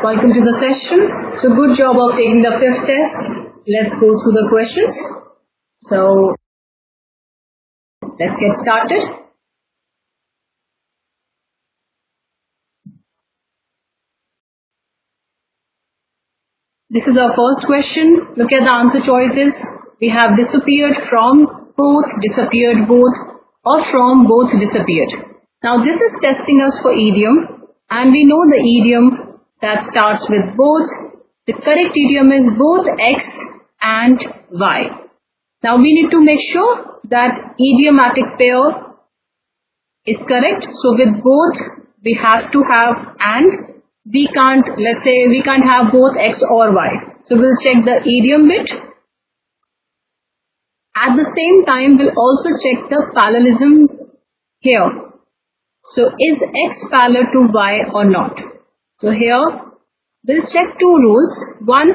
Welcome to the session. So good job of taking the fifth test. Let's go through the questions. So let's get started. This is our first question. Look at the answer choices. We have disappeared from, both, disappeared both, or from, both, disappeared. Now this is testing us for idiom, and we know the idiom that starts with both. The correct idiom is both X and Y. Now we need to make sure that idiomatic pair is correct. So with both we have to have and. We can't, let's say we can't have both X or Y. So we'll check the idiom bit. At the same time, we'll also check the parallelism here. So is X parallel to Y or not? So here we'll check two rules. One,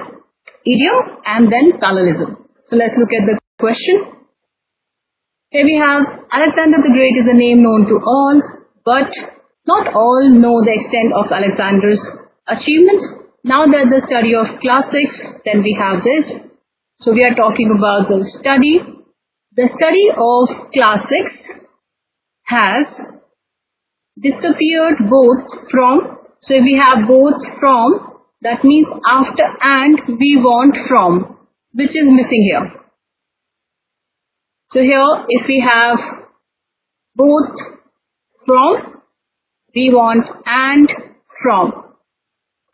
idiom, and then parallelism. So let's look at the question. Here we have Alexander the Great is a name known to all, but not all know the extent of Alexander's achievements. Now that the study of classics, then we have this. So we are talking about the study. The study of classics has disappeared both from. So if we have both from, that means after and we want from, which is missing here. So here if we have both from, we want and from.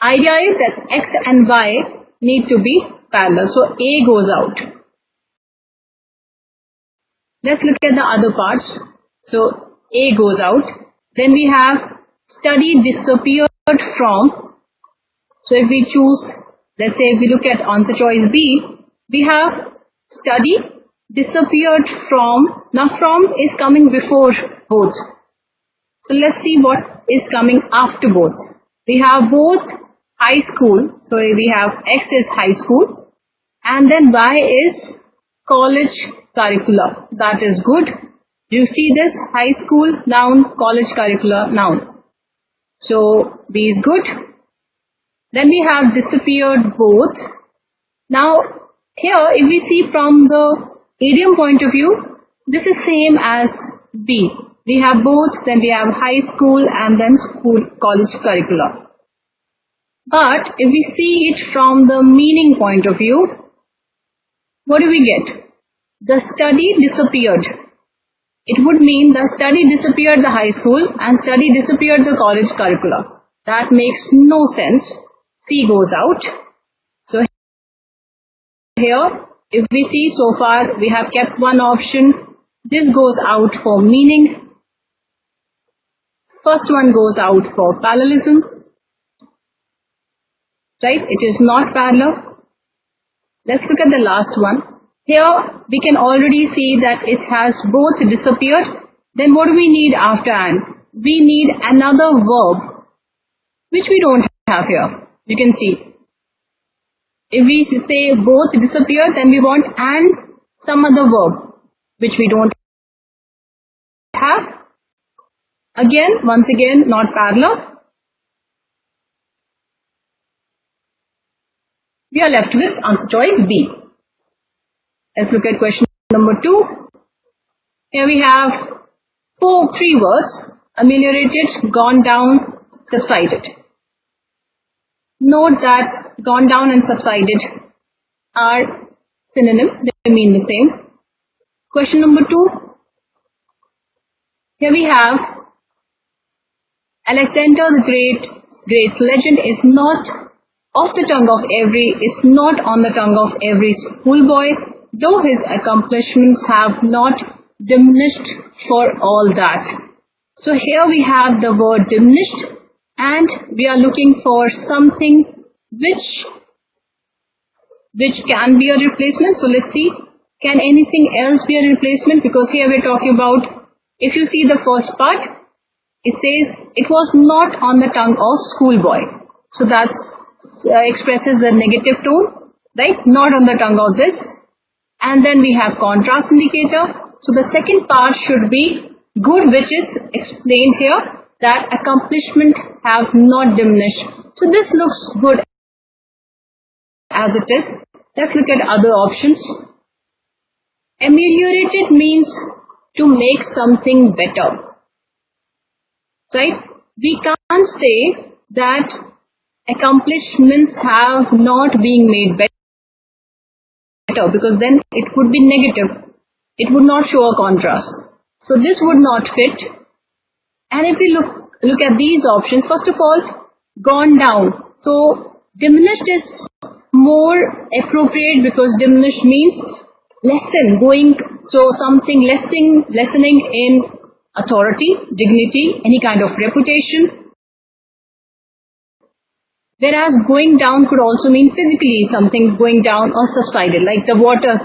Idea is that X and Y need to be parallel. So A goes out. Let's look at the other parts. So A goes out. Then we have study disappeared from. So if we choose, let's say if we look at answer choice B, we have study disappeared from. Now from is coming before both. So let's see what is coming after both. We have both high school. So we have X is high school. And then Y is college curricula. That is good. You see this? High school, noun, college curricula, noun. So B is good. Then we have disappeared both. Now here if we see from the idiom point of view, this is same as B. We have both, then we have high school and then school, college curricula. But if we see it from the meaning point of view, what do we get? The study disappeared. It would mean the study disappeared the high school and study disappeared the college curricula. That makes no sense. C goes out. So here, if we see so far, we have kept one option. This goes out for meaning. First one goes out for parallelism. Right? It is not parallel. Let's look at the last one. Here we can already see that it has both disappeared. Then what do we need after and? We need another verb, which we don't have here. You can see. If we say both disappeared, then we want and some other verb, which we don't have. Again, once again, not parallel. We are left with answer choice B. Let's look at question number 2. Here we have three words: ameliorated, gone down, subsided. Note that gone down and subsided are synonym, they mean the same. Question number 2. Here we have Alexander the Great's legend is not off the tongue of it's not on the tongue of every schoolboy, though his accomplishments have not diminished for all that. So here we have the word diminished, and we are looking for something which can be a replacement. So let's see, can anything else be a replacement? Because here we're talking about, if you see the first part, it says it was not on the tongue of schoolboy. So that expresses the negative tone, right? Not on the tongue of this. And then we have contrast indicator. So the second part should be good, which is explained here. that accomplishment have not diminished. So this looks good as it is. Let's look at other options. Ameliorated means to make something better. Right? We can't say that accomplishments have not been made better, because then it would be negative. It would not show a contrast. So this would not fit. And if we look at these options, first of all, gone down. So diminished is more appropriate, because diminished means lessen, going, so something lessening in authority, dignity, any kind of reputation. Whereas going down could also mean physically something going down or subsided, like the water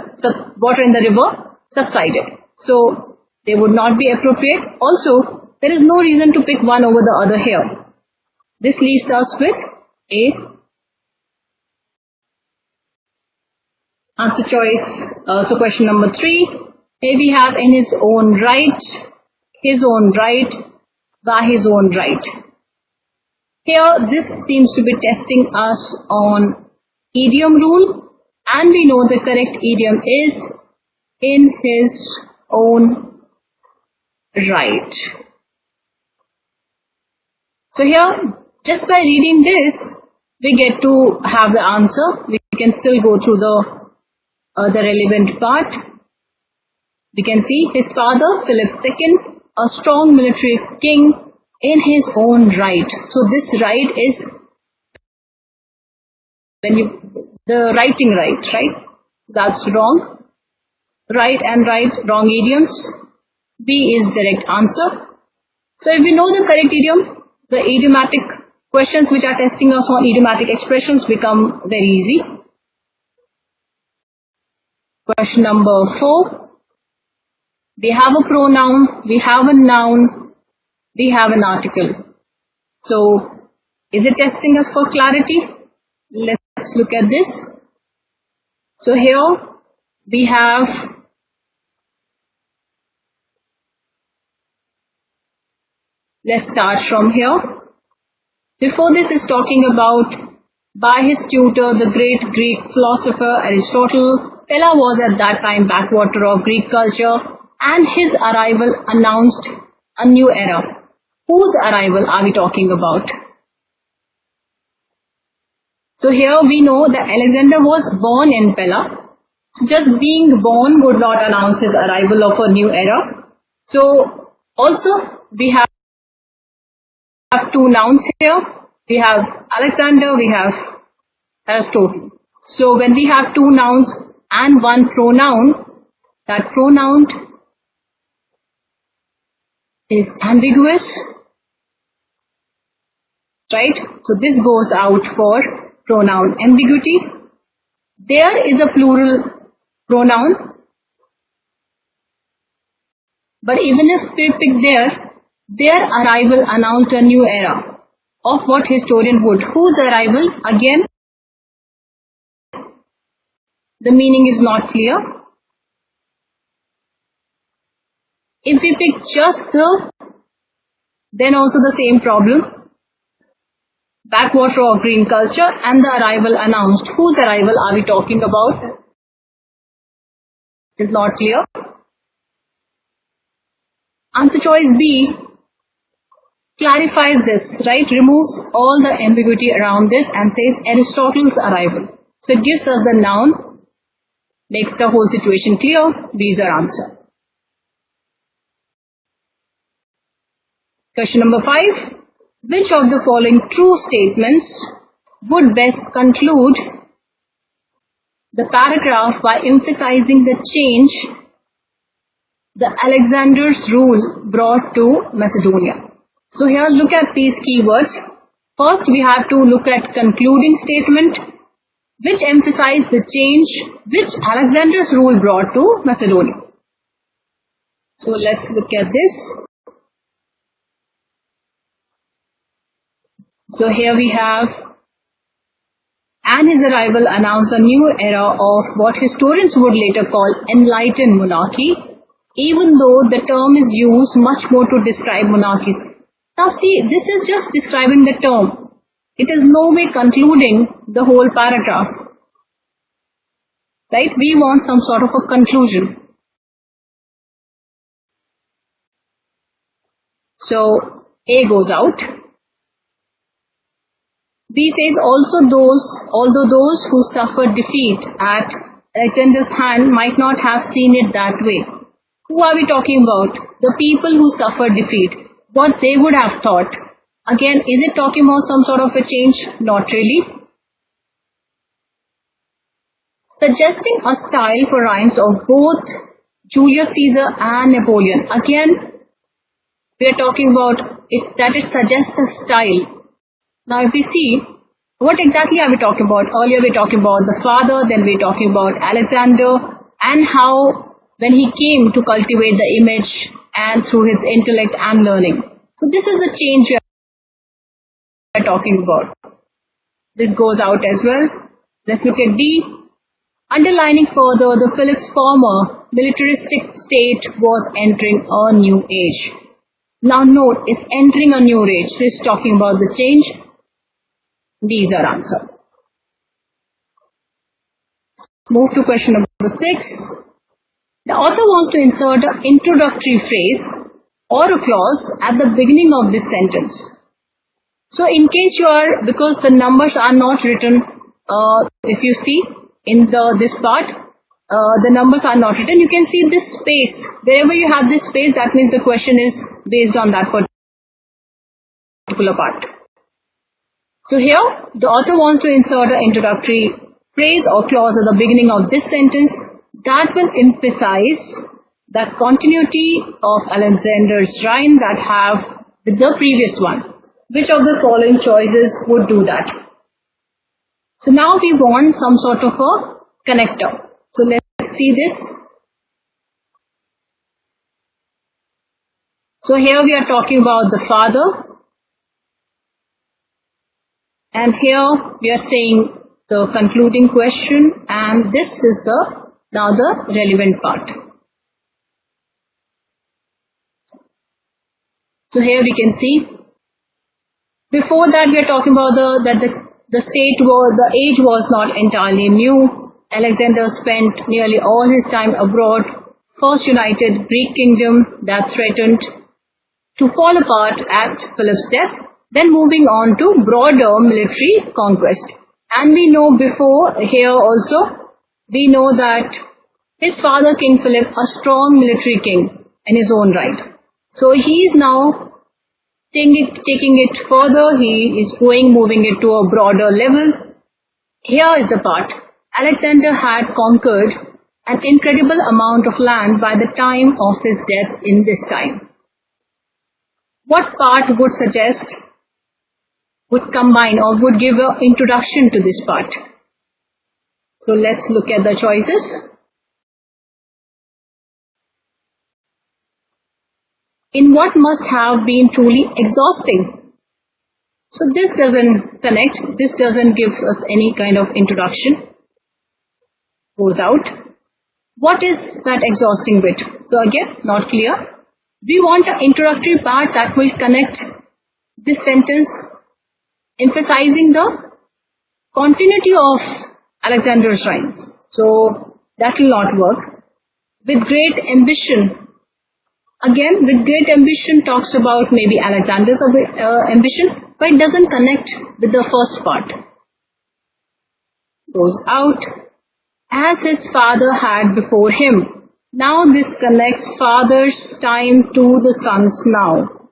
in the river subsided. So they would not be appropriate. Also, there is no reason to pick one over the other here. This leaves us with A. Answer choice. So question number 3. Here we have in his own right, by his own right. Here, this seems to be testing us on idiom rule, and we know the correct idiom is in his own right. So here, just by reading this, we get to have the answer. We can still go through the relevant part. We can see his father, Philip II, a strong military king, in his own right. So this right is the writing right? That's wrong. Right and right, wrong idioms. B is direct answer. So if we know the correct idiom, the idiomatic questions which are testing us on idiomatic expressions become very easy. Question number 4. We have a pronoun, we have a noun, we have an article. So, is it testing us for clarity? Let's look at this. So here we have let's start from here. Before this is talking about by his tutor, the great Greek philosopher Aristotle. Pella was at that time backwater of Greek culture, and his arrival announced a new era. Whose arrival are we talking about? So here we know that Alexander was born in Pella. So just being born would not announce his arrival of a new era. So also we have two nouns here. We have Alexander, we have Aristotle. So when we have two nouns and one pronoun, that pronoun is ambiguous, right? So this goes out for pronoun ambiguity. There is a plural pronoun, but even if we pick their arrival announced a new era. Of what historian would? Whose arrival? Again, the meaning is not clear. If we pick just the, then also the same problem. Backwater of green culture and the arrival announced. Whose arrival are we talking about? Is not clear. Answer choice B clarifies this, right? Removes all the ambiguity around this and says Aristotle's arrival. So it gives us the noun, makes the whole situation clear. B is our answer. Question number 5. Which of the following true statements would best conclude the paragraph by emphasizing the change the Alexander's rule brought to Macedonia? So here look at these keywords. First we have to look at concluding statement which emphasize the change which Alexander's rule brought to Macedonia. So let's look at this. So here we have, and his arrival announced a new era of what historians would later call enlightened monarchy, even though the term is used much more to describe monarchies Now see, this is just describing the term. It is no way concluding the whole paragraph. Right? We want some sort of a conclusion. So A goes out. B says although those who suffered defeat at Alexander's hand might not have seen it that way. Who are we talking about? The people who suffered defeat. What they would have thought. Again, is it talking about some sort of a change? Not really. Suggesting a style for rhymes of both Julius Caesar and Napoleon. Again, we are talking about it, that it suggests a style. Now if we see, what exactly are we talking about? Earlier we were talking about the father, then we were talking about Alexander and how when he came to cultivate the image and through his intellect and learning. So this is the change we are talking about. This goes out as well. Let's look at D. Underlining further, the Philip's former militaristic state was entering a new age. Now note, it's entering a new age. So it's talking about the change. D is our answer. Move to question number 6. The author wants to insert an introductory phrase or a clause at the beginning of this sentence. So in case because the numbers are not written, if you see in this part, the numbers are not written, you can see this space. Wherever you have this space, that means the question is based on that particular part. So here, the author wants to insert an introductory phrase or clause at the beginning of this sentence that will emphasize the continuity of Alexander's rhyme that have with the previous one. Which of the following choices would do that? So now we want some sort of a connector. So let's see this. So here we are talking about the father. And here we are saying the concluding question, and this is now the relevant part. So here we can see, before that we are talking about the age was not entirely new. Alexander spent nearly all his time abroad, first united Greek kingdom that threatened to fall apart at Philip's death, then moving on to broader military conquest. And we know before here also, we know that his father King Philip, a strong military king in his own right. So he is now taking it further, he is moving it to a broader level. Here is the part. Alexander had conquered an incredible amount of land by the time of his death in this time. What part would suggest, would combine or would give an introduction to this part? So let's look at the choices. In what must have been truly exhausting. So this doesn't connect, this doesn't give us any kind of introduction. Goes out. What is that exhausting bit? So again, not clear. We want an introductory part that will connect this sentence, emphasizing the continuity of Alexander's rhymes. So that will not work. With great ambition. Again, with great ambition talks about maybe Alexander's ambition, but it doesn't connect with the first part. Goes out. As his father had before him. Now this connects father's time to the son's now.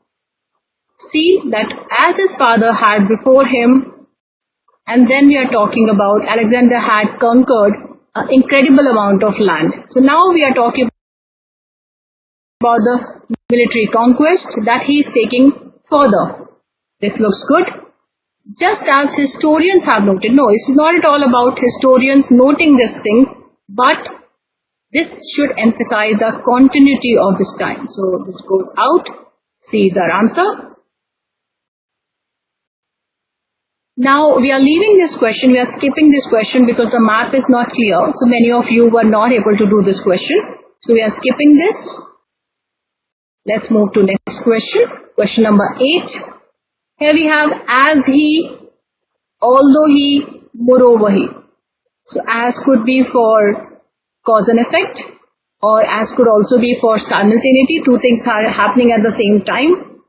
See that as his father had before him, and then we are talking about Alexander had conquered an incredible amount of land. So now we are talking about the military conquest that he is taking further. This looks good. Just as historians have noted, no, it's not at all about historians noting this thing, but this should emphasize the continuity of this time. So this goes out. C is our answer. Now we are leaving this question, we are skipping this question because the map is not clear. So many of you were not able to do this question. So we are skipping this. Let's move to next question. Question number 8. Here we have as he, although he, moreover he. So as could be for cause and effect, or as could also be for simultaneity. Two things are happening at the same time.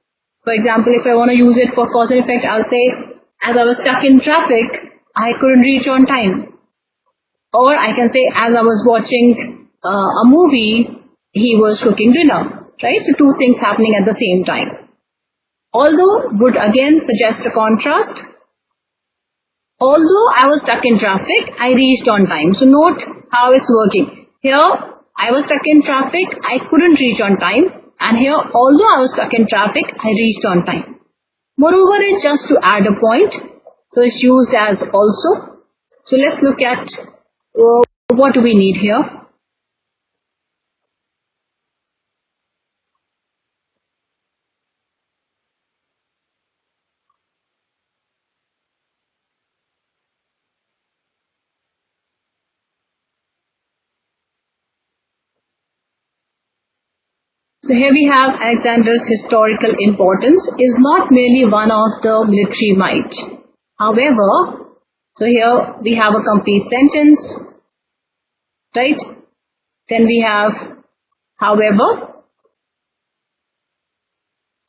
For example, if I want to use it for cause and effect, I'll say, as I was stuck in traffic, I couldn't reach on time. Or I can say, as I was watching a movie, he was cooking dinner. Right? So two things happening at the same time. Although would again suggest a contrast. Although I was stuck in traffic, I reached on time. So note how it's working. Here, I was stuck in traffic, I couldn't reach on time. And here, although I was stuck in traffic, I reached on time. Moreover is just to add a point. So it's used as also. So let's look at what we need here. So here we have Alexander's historical importance is not merely one of the military might. However, so here we have a complete sentence, right? Then we have however,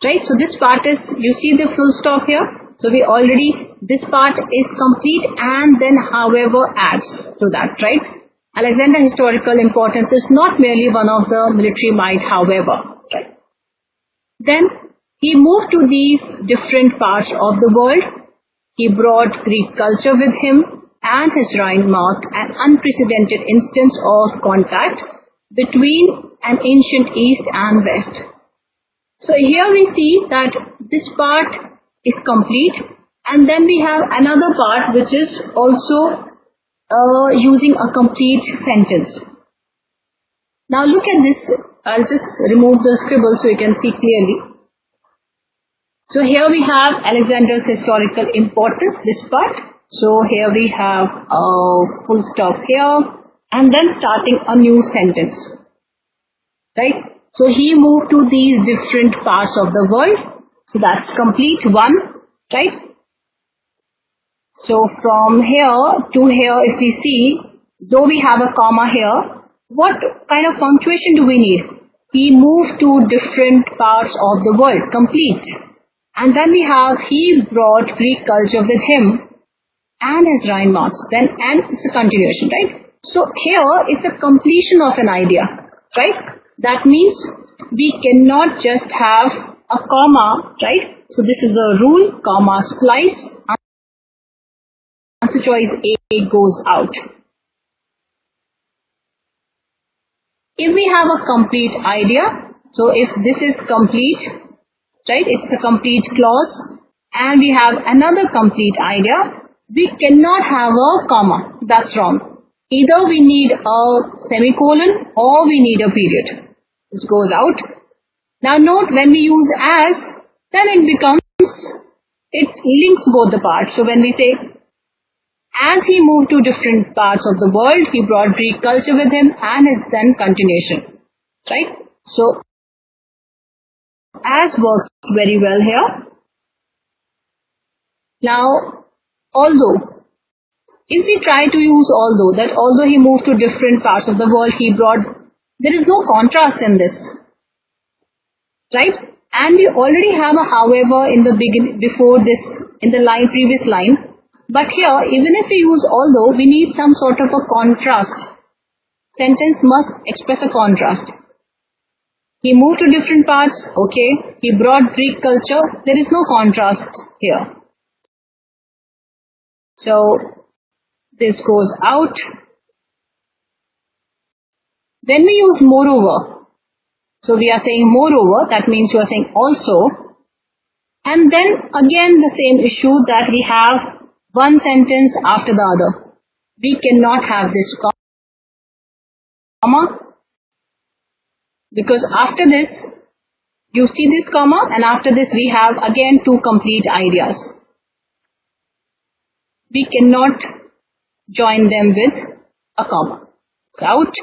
right? So this part is, you see the full stop here? So we already, this part is complete and then however adds to that, right? Alexander's historical importance is not merely one of the military might, however, right? Then he moved to these different parts of the world. He brought Greek culture with him, and his reign marked an unprecedented instance of contact between an ancient East and West. So here we see that this part is complete, and then we have another part which is also using a complete sentence. Now look at this. I'll just remove the scribble so you can see clearly. So here we have Alexander's historical importance, this part. So here we have a full stop here and then starting a new sentence. Right? So he moved to these different parts of the world. So that's complete one. Right? So from here to here, if we see, though we have a comma here, what kind of punctuation do we need? He moved to different parts of the world, complete. And then we have, he brought Greek culture with him and his Rhine marks. Then, and it's a continuation, right? So here, it's a completion of an idea, right? That means we cannot just have a comma, right? So this is a rule, comma splice. Answer choice A goes out. If we have a complete idea, so if this is complete, right, it's a complete clause, and we have another complete idea, we cannot have a comma. That's wrong. Either we need a semicolon or we need a period. This goes out. Now note, when we use as, then it becomes, it links both the parts. So when we say, as he moved to different parts of the world, he brought Greek culture with him and his then continuation. Right? So, as works very well here. Now, although, if we try to use although, that although he moved to different parts of the world, he brought, there is no contrast in this. Right? And we already have a however in the beginning, before this, in the line, previous line. But here, even if we use although, we need some sort of a contrast. Sentence must express a contrast. He moved to different parts, okay. He brought Greek culture, there is no contrast here. So, this goes out. Then we use moreover. So we are saying moreover, that means you are saying also. And then again the same issue that we have one sentence after the other. We cannot have this comma, because after this, you see this comma, and after this we have again two complete ideas. We cannot join them with a comma. It's out.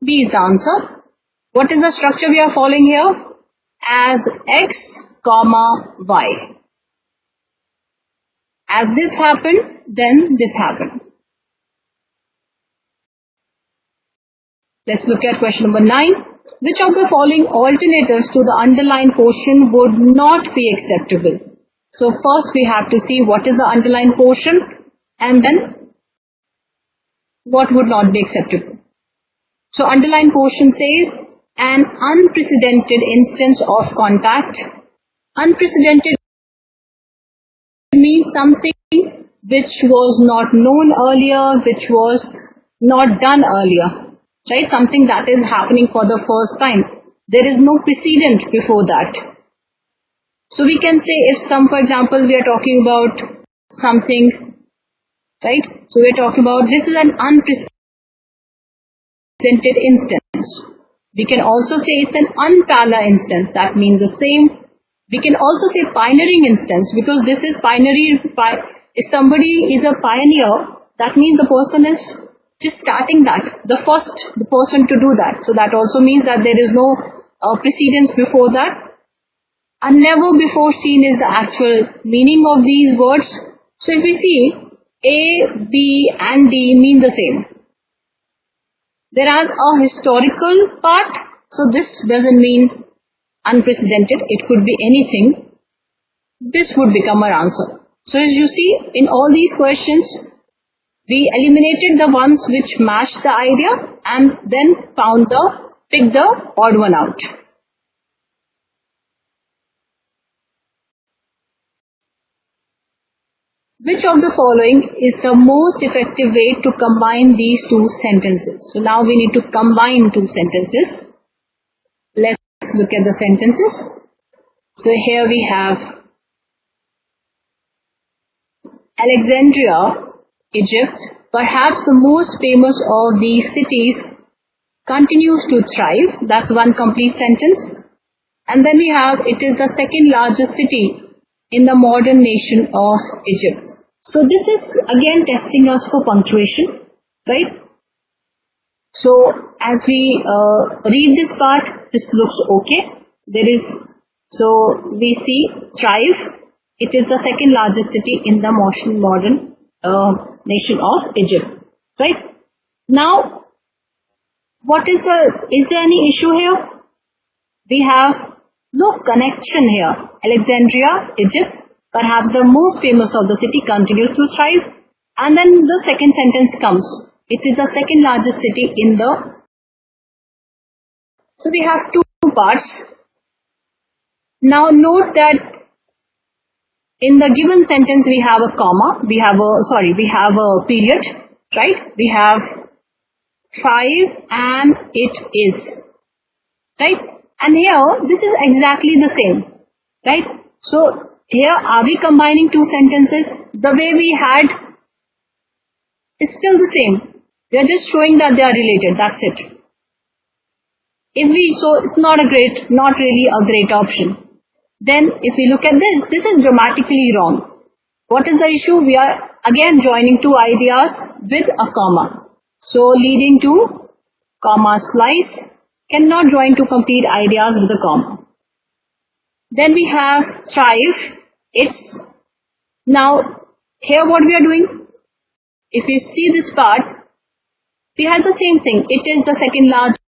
B is the answer. What is the structure we are following here? As X, comma, y. As this happened, then this happened. Let's look at question number 9. Which of the following alternatives to the underlined portion would not be acceptable? So first we have to see what is the underlined portion and then what would not be acceptable. So underlined portion says an unprecedented instance of contact. Unprecedented means something which was not known earlier, which was not done earlier, right? Something that is happening for the first time. There is no precedent before that. So we can say if for example, we are talking about something, right? So we are talking about this is an unprecedented instance. We can also say it's an unparalleled instance. That means the same. We can also say pioneering instance because this is pioneering. If somebody is a pioneer, that means the person is just starting that, the person to do that. So that also means that there is no precedence before that. And never before seen is the actual meaning of these words. So if we see A, B and D mean the same. There is a historical part. So this doesn't mean unprecedented. It could be anything. This would become our answer. So as you see in all these questions, we eliminated the ones which matched the idea and then picked the odd one out. Which of the following is the most effective way to combine these two sentences? So now we need to combine two sentences. Let's look at the sentences. So here we have Alexandria, Egypt, perhaps the most famous of these cities, continues to thrive. That's one complete sentence. And then we have, it is the second largest city in the modern nation of Egypt. So this is again testing us for punctuation, right? So as we read this part, this looks okay. So we see thrive. It is the second largest city in the modern nation of Egypt, right? Now, is there any issue here? We have no connection here. Alexandria, Egypt, perhaps the most famous of the city, continues to thrive. And then the second sentence comes. It is the second largest city in the... So we have two parts. Now note that in the given sentence we have a comma, we have a period, right? We have thrive and it is, right? And here, this is exactly the same, right? So here, are we combining two sentences? The way we had is still the same. We are just showing that they are related. That's it. So it's not really a great option. Then if we look at this is grammatically wrong. What is the issue? We are again joining two ideas with a comma. So leading to comma splice, cannot join two complete ideas with a comma. Then we have thrive. It's now here what we are doing. If you see this part, we have the same thing. It is the second largest.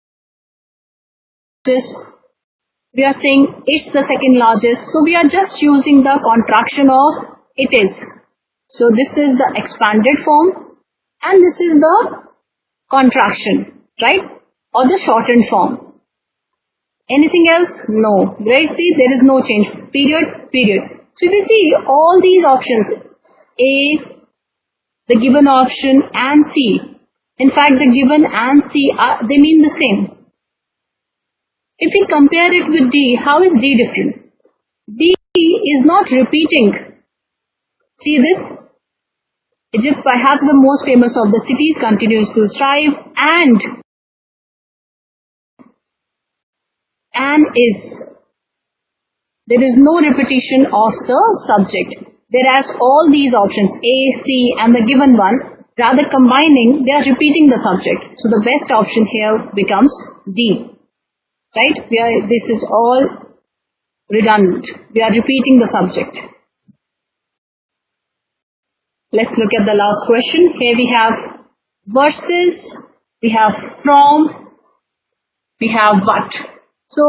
We are saying it's the second largest. So we are just using the contraction of it is. So this is the expanded form and this is the contraction, right? Or the shortened form. Anything else? No. Right? See, there is no change. Period. So if you see all these options, A, the given option and C. In fact, the given and C, they mean the same. If we compare it with D, how is D different? D is not repeating. See this? Egypt, perhaps the most famous of the cities, continues to thrive and is. There is no repetition of the subject. Whereas all these options, A, C and the given one, rather combining, they are repeating the subject. So the best option here becomes D. Right? This is all redundant. We are repeating the subject. Let's look at the last question. Here we have versus, we have from, we have but. So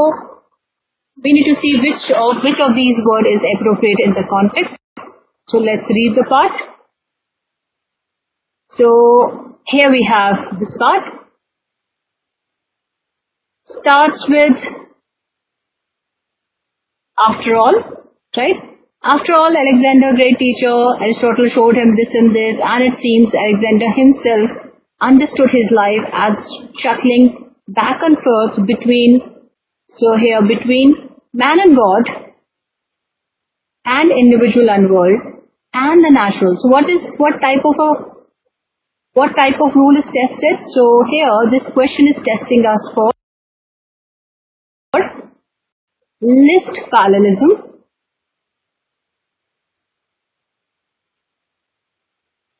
we need to see which of these words is appropriate in the context. So let's read the part. So here we have this part. Starts with after all, right? After all, Alexander, great teacher, Aristotle showed him this and this, and it seems Alexander himself understood his life as shuttling back and forth between man and God, and individual and world, and the natural. So what type of rule is tested? So here this question is testing us for list parallelism.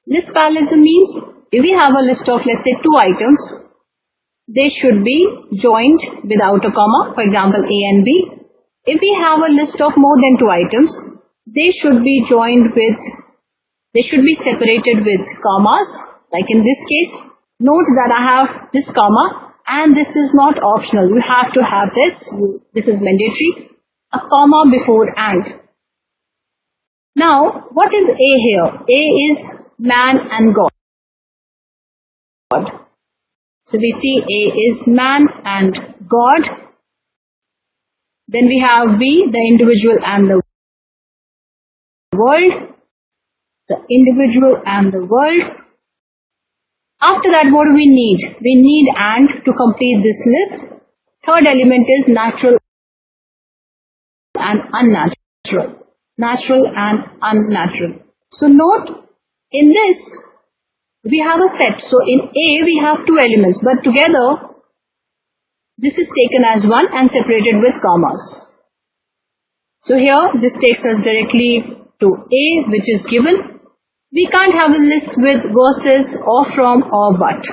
List parallelism means if we have a list of, let's say, 2 items, they should be joined without a comma, for example, A and B. If we have a list of more than 2 items, they should be separated with commas. Like in this case, note that I have this comma, and this is not optional. You have to have this. This is mandatory. A comma before and. Now, what is A here? A is man and God. So we see A is man and God. Then we have B, the individual and the world. The individual and the world. After that, what do we need? We need and to complete this list. Third element is natural and unnatural. Natural and unnatural. So note, in this, we have a set. So in A, we have 2 elements, but together, this is taken as one and separated with commas. So here, this takes us directly to A, which is given. We can't have a list with versus or from or but.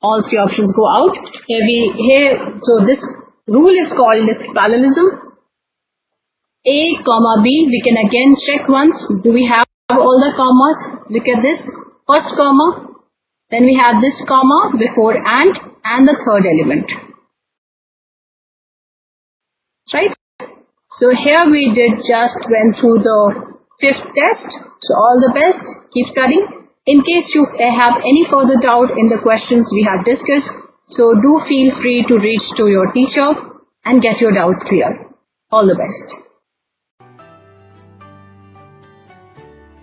All 3 options go out. So this rule is called list parallelism. A, comma B, we can again check once. Do we have all the commas? Look at this. First comma, then we have this comma before and the third element. Right? So here we went through the 5th test. So all the best. Keep studying. In case you have any further doubt in the questions we have discussed, so do feel free to reach to your teacher and get your doubts cleared. All the best.